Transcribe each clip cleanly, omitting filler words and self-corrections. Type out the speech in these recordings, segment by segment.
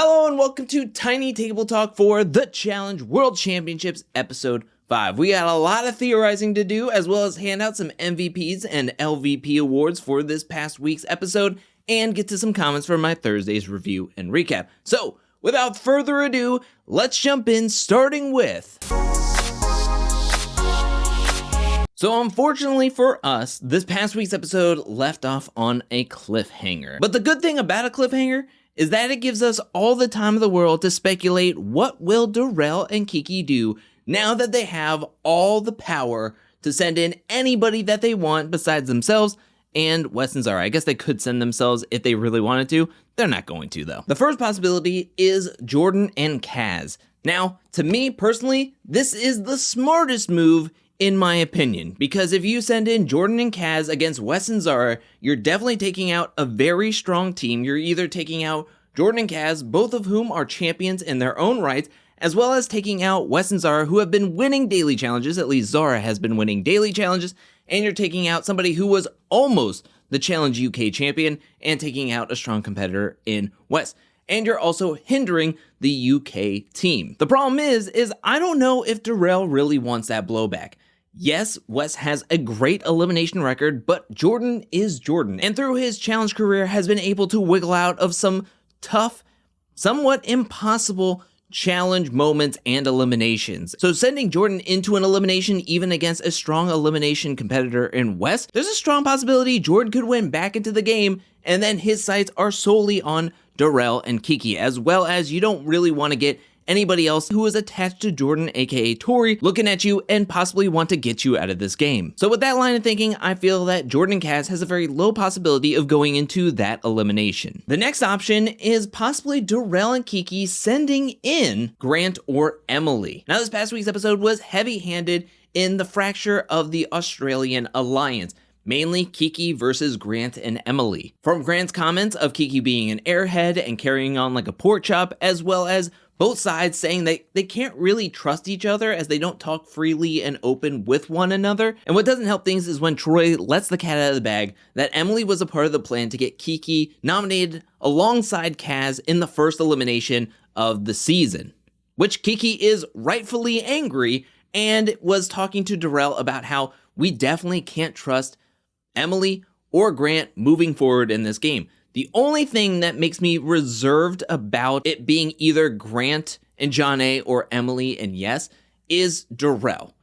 Hello and welcome to Tiny Table Talk for the Challenge World Championships Episode 5. We got a lot of theorizing to do, as well as hand out some MVPs and LVP awards for this past week's episode, and get to some comments from my Thursday's review and recap. So, without further ado, let's jump in, starting with... So unfortunately for us, this past week's episode left off on a cliffhanger. But the good thing about a cliffhanger is that it gives us all the time of the world to speculate what will Darrell and Kiki do now that they have all the power to send in anybody that they want besides themselves and Wes and Zara. I guess they could send themselves if they really wanted to. They're not going to, though. The first possibility is Jordan and Kaz. Now, to me personally, this is the smartest move in my opinion, because if you send in Jordan and Kaz against Wes and Zara, you're definitely taking out a very strong team. You're either taking out Jordan and Kaz, both of whom are champions in their own right, as well as taking out Wes and Zara, who have been winning daily challenges. At least Zara has been winning daily challenges, and you're taking out somebody who was almost the Challenge UK champion and taking out a strong competitor in Wes. And you're also hindering the UK team. The problem is I don't know if Darrell really wants that blowback. Yes, Wes has a great elimination record, but Jordan is Jordan, and through his challenge career has been able to wiggle out of some tough, somewhat impossible challenge moments and eliminations. So sending Jordan into an elimination, even against a strong elimination competitor in Wes, there's a strong possibility Jordan could win back into the game, and then his sights are solely on Darrell and Kiki, as well as you don't really want to get anybody else who is attached to Jordan, aka Tori, looking at you and possibly want to get you out of this game. So with that line of thinking, I feel that Jordan and Kaz has a very low possibility of going into that elimination. The next option is possibly Darrell and Kiki sending in Grant or Emily. Now, this past week's episode was heavy-handed in the fracture of the Australian alliance. Mainly Kiki versus Grant and Emily. From Grant's comments of Kiki being an airhead and carrying on like a pork chop, as well as both sides saying that they can't really trust each other as they don't talk freely and open with one another. And what doesn't help things is when Troy lets the cat out of the bag that Emily was a part of the plan to get Kiki nominated alongside Kaz in the first elimination of the season, which Kiki is rightfully angry and was talking to Darrell about how we definitely can't trust Emily or Grant moving forward in this game. The only thing that makes me reserved about it being either Grant and Jonna or Emily and Yes is Darrell.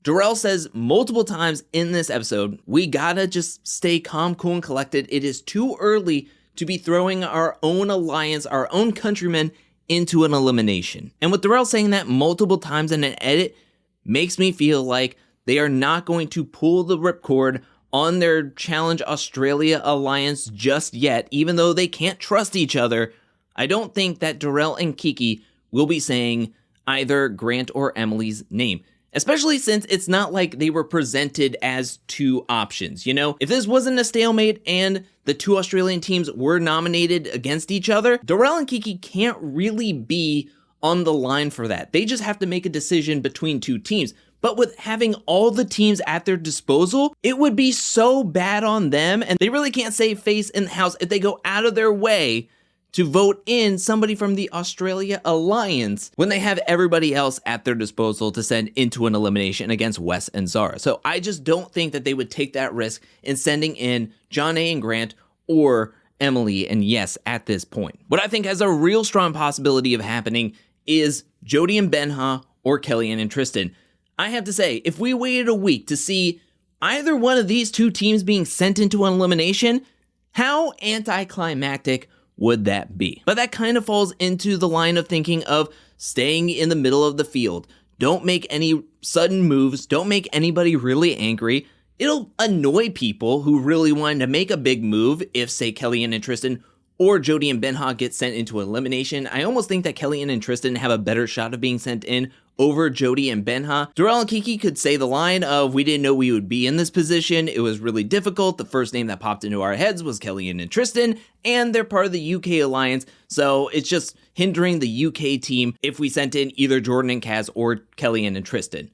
Darrell says multiple times in this episode, we gotta just stay calm, cool, and collected. It is too early to be throwing our own alliance, our own countrymen into an elimination. And with Darrell saying that multiple times in an edit makes me feel like they are not going to pull the ripcord on their Challenge Australia alliance just yet, even though they can't trust each other. I don't think that Darrell and Kiki will be saying either Grant or Emily's name, especially since it's not like they were presented as two options, you know? If this wasn't a stalemate and the two Australian teams were nominated against each other, Darrell and Kiki can't really be on the line for that. They just have to make a decision between two teams. But with having all the teams at their disposal, it would be so bad on them, and they really can't save face in the house if they go out of their way to vote in somebody from the Australia Alliance when they have everybody else at their disposal to send into an elimination against Wes and Zara. So I just don't think that they would take that risk in sending in Jonna and Grant or Emily and Yes at this point. What I think has a real strong possibility of happening is Jody and Benha or Kellyanne and Tristan. I have to say, if we waited a week to see either one of these two teams being sent into an elimination, how anticlimactic would that be? But that kind of falls into the line of thinking of staying in the middle of the field. Don't make any sudden moves. Don't make anybody really angry. It'll annoy people who really wanted to make a big move if, say, Kellyanne and Tristan or Jody and Benha get sent into elimination. I almost think that Kellyanne and Tristan have a better shot of being sent in over Jody and Benha. Darrell and Kiki could say the line of, we didn't know we would be in this position. It was really difficult. The first name that popped into our heads was Kellyanne and Tristan, and they're part of the UK alliance. So it's just hindering the UK team if we sent in either Jordan and Kaz or Kellyanne and Tristan.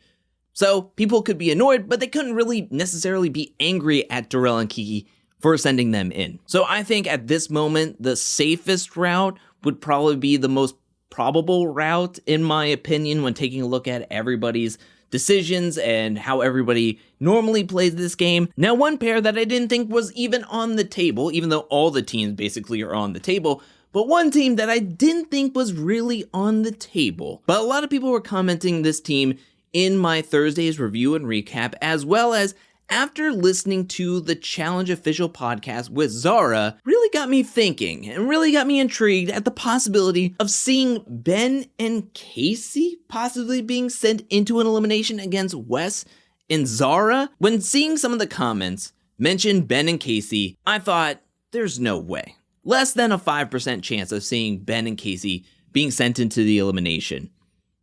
So people could be annoyed, but they couldn't really necessarily be angry at Darrell and Kiki for sending them in. So I think at this moment, the safest route would probably be the most probable route, in my opinion, when taking a look at everybody's decisions and how everybody normally plays this game. Now, one pair that I didn't think was even on the table, even though all the teams basically are on the table, but one team that I didn't think was really on the table. But a lot of people were commenting this team in my Thursday's review and recap, as well as after listening to the Challenge Official podcast with Zara, really got me thinking and really got me intrigued at the possibility of seeing Ben and Kaycee possibly being sent into an elimination against Wes and Zara. When seeing some of the comments mention Ben and Kaycee, I thought, there's no way. Less than a 5% chance of seeing Ben and Kaycee being sent into the elimination.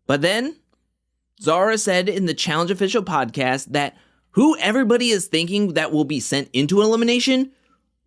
But then, Zara said in the Challenge Official podcast that who everybody is thinking that will be sent into an elimination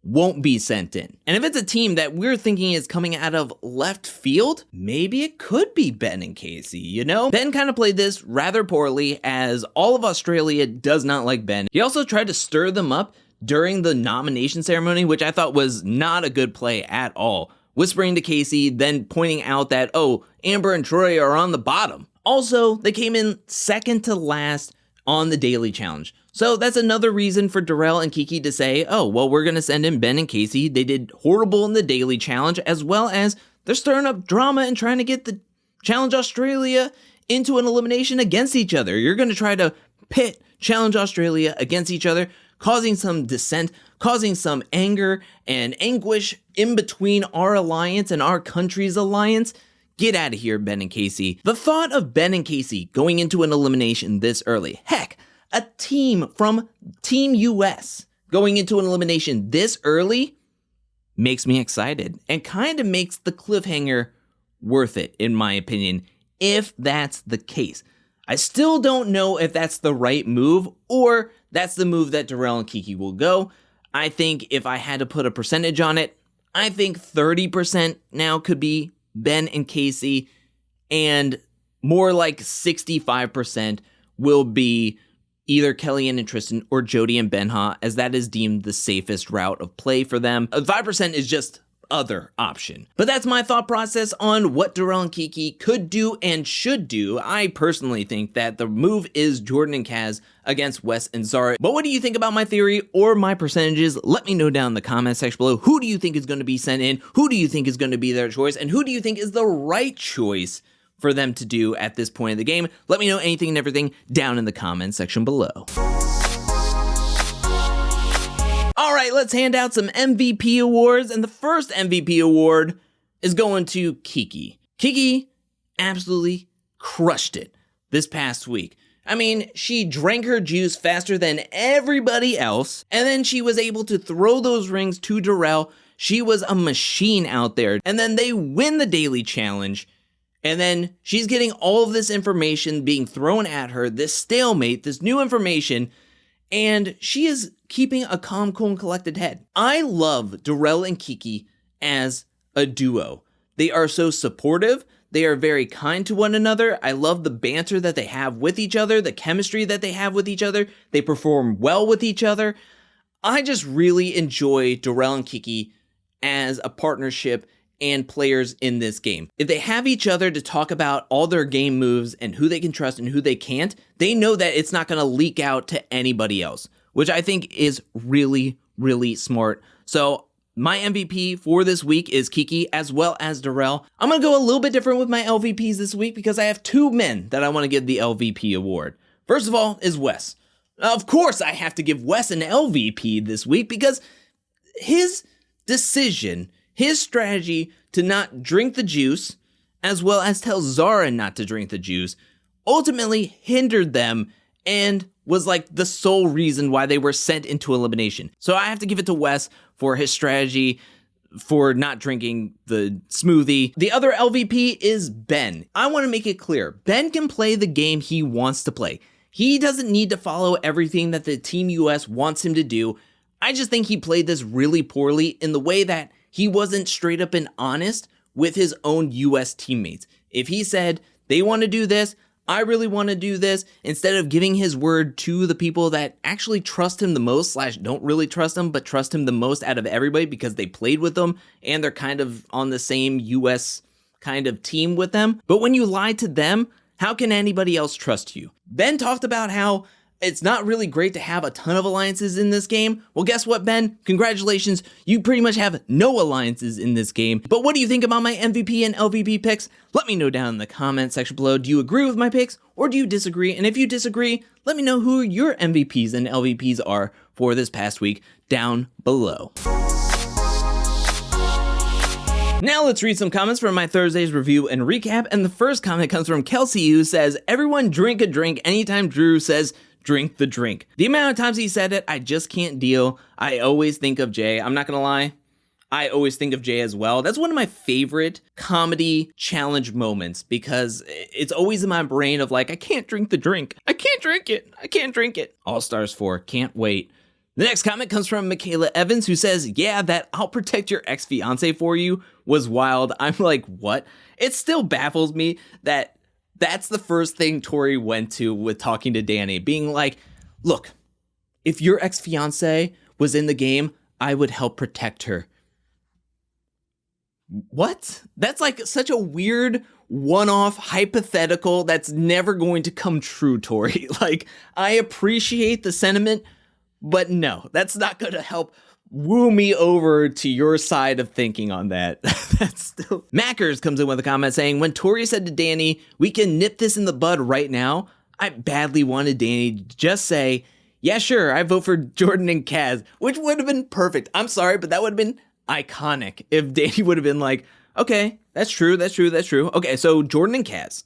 won't be sent in. And if it's a team that we're thinking is coming out of left field, maybe it could be Ben and Kaycee, you know? Ben kind of played this rather poorly, as all of Australia does not like Ben. He also tried to stir them up during the nomination ceremony, which I thought was not a good play at all. Whispering to Kaycee, then pointing out that, oh, Amber and Troy are on the bottom. Also, they came in second to last on the daily challenge. So that's another reason for Darrell and Kiki to say, oh, well, we're going to send in Ben and Kaycee. They did horrible in the daily challenge, as well as they're stirring up drama and trying to get the Challenge Australia into an elimination against each other. You're going to try to pit Challenge Australia against each other, causing some dissent, causing some anger and anguish in between our alliance and our country's alliance. Get out of here, Ben and Kaycee. The thought of Ben and Kaycee going into an elimination this early, heck, a team from Team US going into an elimination this early makes me excited and kind of makes the cliffhanger worth it, in my opinion, if that's the case. I still don't know if that's the right move or that's the move that Darrell and Kiki will go. I think if I had to put a percentage on it, I think 30% now could be Ben and Kaycee, and more like 65% will be either Kellyanne and Tristan or Jody and Benha, as that is deemed the safest route of play for them. 5% is just other option. But that's my thought process on what Darrell and Kiki could do and should do. I personally think that the move is Jordan and Kaz against Wes and Zara. But what do you think about my theory or my percentages? Let me know down in the comment section below. Who do you think is going to be sent in? Who do you think is going to be their choice? And who do you think is the right choice for them to do at this point of the game? Let me know anything and everything down in the comment section below. All right, let's hand out some MVP awards, and the first MVP award is going to Kiki. Kiki absolutely crushed it this past week. I mean, she drank her juice faster than everybody else, and then she was able to throw those rings to Darrell. She was a machine out there, and then they win the daily challenge, and then she's getting all of this information being thrown at her, this stalemate, this new information, and she is keeping a calm, cool, and collected head. I love Darrell and Kiki as a duo. They are so supportive. They are very kind to one another. I love the banter that they have with each other, the chemistry that they have with each other. They perform well with each other. I just really enjoy Darrell and Kiki as a partnership and players in this game. If they have each other to talk about all their game moves and who they can trust and who they can't, they know that it's not going to leak out to anybody else, which I think is really, really smart. So my MVP for this week is Kiki as well as Darrell. I'm going to go a little bit different with my LVPs this week because I have two men that I want to give the LVP award. First of all is Wes. Of course I have to give Wes an LVP this week because his decision, his strategy to not drink the juice, as well as tell Zara not to drink the juice, ultimately hindered them and was like the sole reason why they were sent into elimination. So I have to give it to Wes for his strategy for not drinking the smoothie. The other LVP is Ben. I want to make it clear, Ben can play the game he wants to play. He doesn't need to follow everything that the Team US wants him to do. I just think he played this really poorly in the way that he wasn't straight up and honest with his own US teammates. If he said, they want to do this, I really want to do this instead of giving his word to the people that actually trust him the most / don't really trust him, but trust him the most out of everybody because they played with him and they're kind of on the same US kind of team with them. But when you lie to them, how can anybody else trust you? Ben talked about how it's not really great to have a ton of alliances in this game. Well, guess what, Ben? Congratulations. You pretty much have no alliances in this game. But what do you think about my MVP and LVP picks? Let me know down in the comment section below. Do you agree with my picks or do you disagree? And if you disagree, let me know who your MVPs and LVPs are for this past week down below. Now let's read some comments from my Thursday's review and recap. And the first comment comes from Kelsey, who says, everyone drink a drink anytime Drew says drink the drink. The amount of times he said it, I just can't deal. I always think of Jay. I'm not gonna lie. I always think of Jay as well. That's one of my favorite comedy challenge moments because it's always in my brain of like, I can't drink the drink. I can't drink it. I can't drink it. All Stars 4, can't wait. The next comment comes from Michaela Evans, who says, yeah, that I'll protect your ex-fiance for you was wild. I'm like, what? It still baffles me that that's the first thing Tori went to with talking to Danny, being like, look, if your ex-fiance was in the game, I would help protect her. What? That's like such a weird one-off hypothetical that's never going to come true, Tori. Like, I appreciate the sentiment, but no, that's not going to help woo me over to your side of thinking on that. That's still... Mackers comes in with a comment saying, when Tori said to Danny, we can nip this in the bud right now, I badly wanted Danny to just say, yeah, sure, I vote for Jordan and Kaz, which would have been perfect. I'm sorry, but that would have been iconic if Danny would have been like, okay, that's true. Okay, so Jordan and Kaz.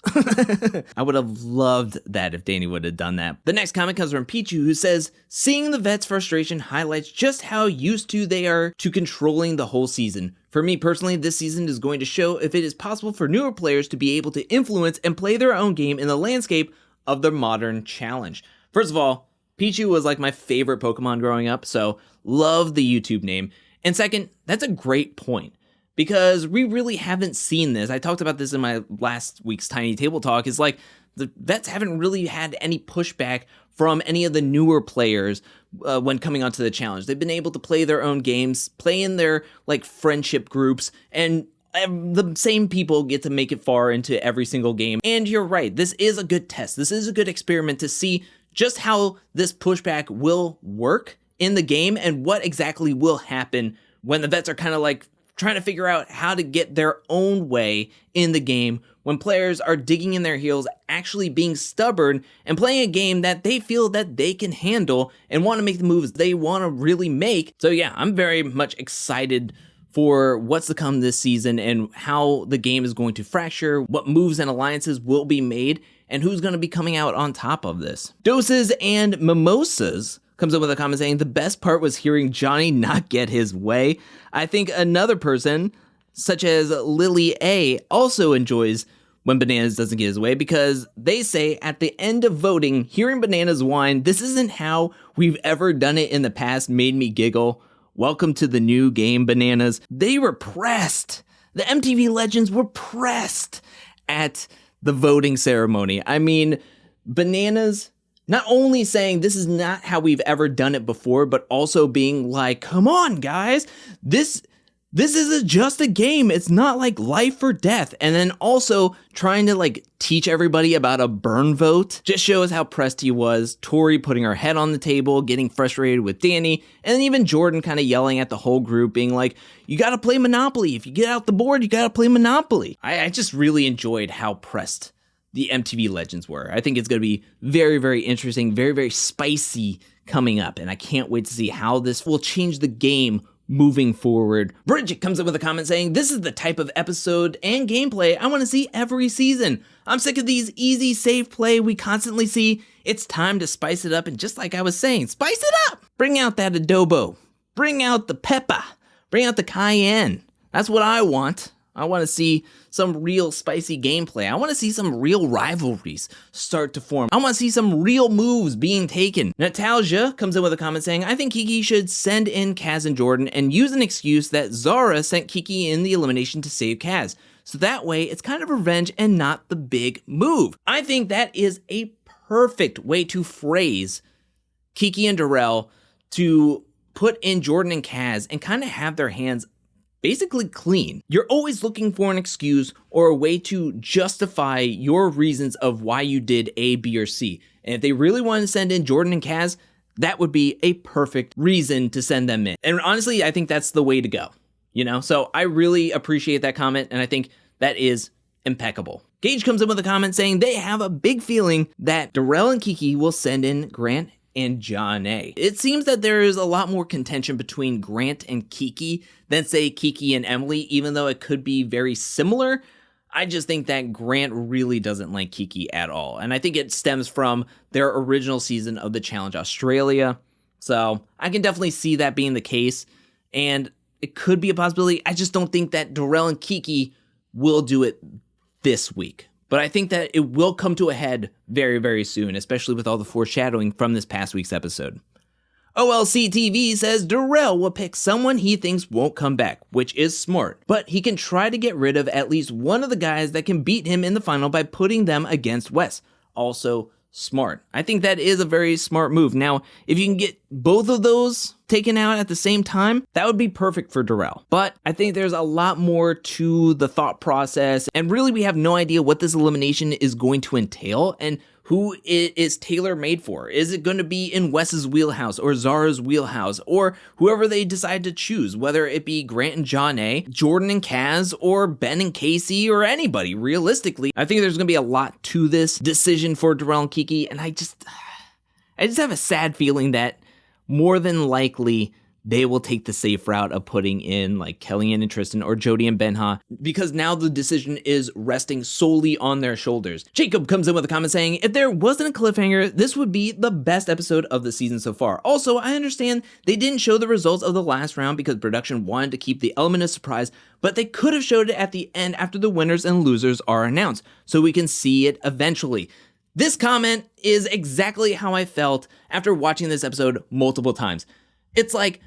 I would have loved that if Danny would have done that. The next comment comes from Pichu, who says, seeing the vets' frustration highlights just how used to they are to controlling the whole season. For me personally, this season is going to show if it is possible for newer players to be able to influence and play their own game in the landscape of the modern challenge. First of all, Pichu was like my favorite Pokemon growing up, so love the YouTube name. And second, that's a great point. Because we really haven't seen this. I talked about this in my last week's Tiny Table Talk, is like the vets haven't really had any pushback from any of the newer players when coming onto the challenge. They've been able to play their own games, play in their like friendship groups, and the same people get to make it far into every single game. And you're right, this is a good test. This is a good experiment to see just how this pushback will work in the game and what exactly will happen when the vets are kind of like trying to figure out how to get their own way in the game when players are digging in their heels, actually being stubborn and playing a game that they feel that they can handle and want to make the moves they want to really make. So yeah, I'm very much excited for what's to come this season and how the game is going to fracture, what moves and alliances will be made, and who's going to be coming out on top of this. Doses and Mimosas comes up with a comment saying, the best part was hearing Johnny not get his way. I think another person, such as Lily A, also enjoys when Bananas doesn't get his way because they say at the end of voting, hearing Bananas whine, this isn't how we've ever done it in the past, made me giggle. Welcome to the new game, Bananas. They were pressed. The MTV legends were pressed at the voting ceremony. I mean, Bananas not only saying this is not how we've ever done it before, but also being like, come on, guys, this is just a game. It's not like life or death. And then also trying to like teach everybody about a burn vote just shows how pressed he was. Tori putting her head on the table, getting frustrated with Danny, and then even Jordan kind of yelling at the whole group, being like, you got to play Monopoly. If you get out the board, you got to play Monopoly. I just really enjoyed how pressed the MTV legends were. I think it's going to be very, very interesting, very, very spicy coming up. And I can't wait to see how this will change the game moving forward. Bridget comes up with a comment saying, this is the type of episode and gameplay I want to see every season. I'm sick of these easy, safe play we constantly see. It's time to spice it up. And just like I was saying, spice it up. Bring out that adobo. Bring out the pepper. Bring out the cayenne. That's what I want. I want to see some real spicy gameplay. I want to see some real rivalries start to form. I want to see some real moves being taken. Natalia comes in with a comment saying, I think Kiki should send in Kaz and Jordan and use an excuse that Zara sent Kiki in the elimination to save Kaz. so that way it's kind of revenge and not the big move. I think that is a perfect way to phrase Kiki and Darrell to put in Jordan and Kaz and kind of have their hands basically clean. You're always looking for an excuse or a way to justify your reasons of why you did A, B, or C. And if they really want to send in Jordan and Kaz, that would be a perfect reason to send them in. And honestly, I think that's the way to go. So I really appreciate that comment, and I think that is impeccable. Gage comes in with a comment saying they have a big feeling that Darrell and Kiki will send in Grant and Jonna. It seems that there is a lot more contention between Grant and Kiki than, say, Kiki and Emily, even though it could be very similar. I just think that Grant really doesn't like Kiki at all, and I think it stems from their original season of the Challenge Australia. So I can definitely see that being the case, and it could be a possibility. I just don't think that Darrell and Kiki will do it this week. But I think that it will come to a head very, very soon, especially with all the foreshadowing from this past week's episode. OLC TV says Darrell will pick someone he thinks won't come back, which is smart, but he can try to get rid of at least one of the guys that can beat him in the final by putting them against Wes. Also smart. I think that is a very smart move. Now, if you can get both of those taken out at the same time, that would be perfect for Darrell. But I think there's a lot more to the thought process, and really we have no idea what this elimination is going to entail and who it is tailor-made for. Is it going to be in Wes's wheelhouse or Zara's wheelhouse or whoever they decide to choose, whether it be Grant and Jonna, Jordan and Kaz, or Ben and Kaycee, or anybody, realistically. I think there's going to be a lot to this decision for Darrell and Kiki, and I just have a sad feeling that more than likely they will take the safe route of putting in like Kellyanne and Tristan or Jody and Benha, because now the decision is resting solely on their shoulders. Jacob comes in with a comment saying, if there wasn't a cliffhanger, this would be the best episode of the season so far. Also, I understand they didn't show the results of the last round because production wanted to keep the element of surprise, but they could have showed it at the end after the winners and losers are announced, so we can see it eventually. This comment is exactly how I felt after watching this episode multiple times. It's like,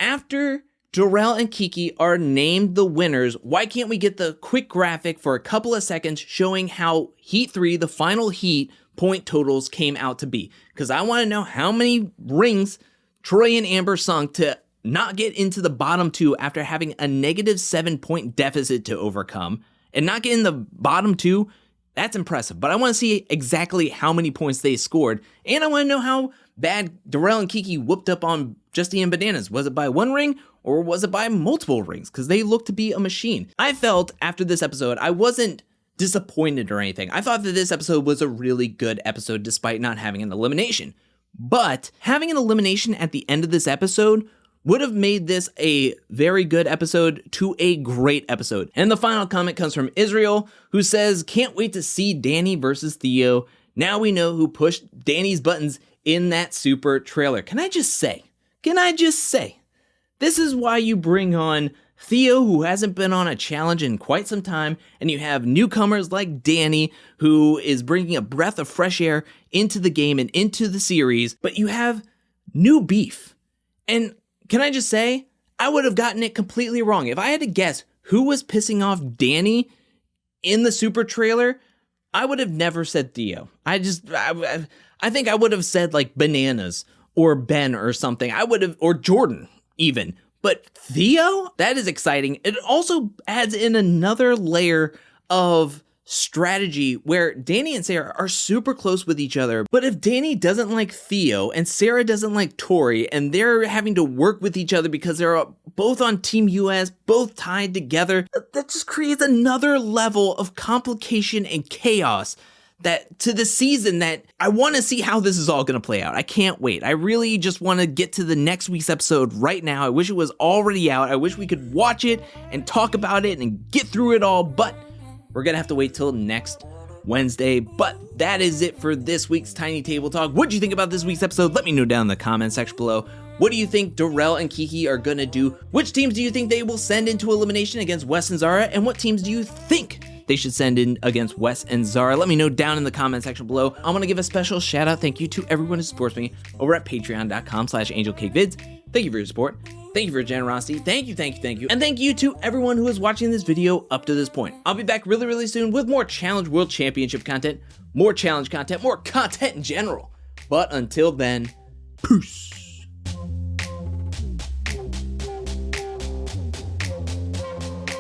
after Darrell and Kiki are named the winners, why can't we get the quick graphic for a couple of seconds showing how Heat 3, the final heat, point totals came out to be? Because I want to know how many rings Troy and Amber sunk to not get into the bottom two after having a negative 7-point deficit to overcome, and not get in the bottom two. That's impressive, but I want to see exactly how many points they scored, and I want to know how bad Darrell and Kiki whooped up on Justine and Bananas. Was it by one ring, or was it by multiple rings? Because they looked to be a machine. I felt after this episode, I wasn't disappointed or anything. I thought that this episode was a really good episode despite not having an elimination. But having an elimination at the end of this episode would have made this a very good episode to a great episode. And the final comment comes from Israel, who says, can't wait to see Danny versus Theo. Now we know who pushed Danny's buttons in that super trailer. Can I just say, this is why you bring on Theo, who hasn't been on a challenge in quite some time, and you have newcomers like Danny, who is bringing a breath of fresh air into the game and into the series, but you have new beef. And can I just say, I would have gotten it completely wrong. If I had to guess who was pissing off Danny in the super trailer, I would have never said Theo. I think I would have said like Bananas or Ben or something. Or Jordan even. But Theo? That is exciting. It also adds in another layer of strategy where Danny and Sarah are super close with each other. But if Danny doesn't like Theo and Sarah doesn't like Tori, and they're having to work with each other because they're both on Team US, both tied together, that just creates another level of complication and chaos that to the season that I want to see how this is all going to play out. I can't wait. I really just want to get to the next week's episode right now. I wish it was already out. I wish we could watch it and talk about it and get through it all, but we're going to have to wait till next Wednesday. But that is it for this week's Tiny Table Talk. What do you think about this week's episode? Let me know down in the comment section below. What do you think Darrell and Kiki are going to do? Which teams do you think they will send into elimination against Wes and Zara? And what teams do you think they should send in against Wes and Zara? Let me know down in the comment section below. I want to give a special shout out thank you to everyone who supports me over at patreon.com/angelcakevids. Thank you for your support. Thank you for your generosity. Thank you. And thank you to everyone who is watching this video up to this point. I'll be back really soon with more Challenge World Championship content, more challenge content, more content in general. But until then, peace.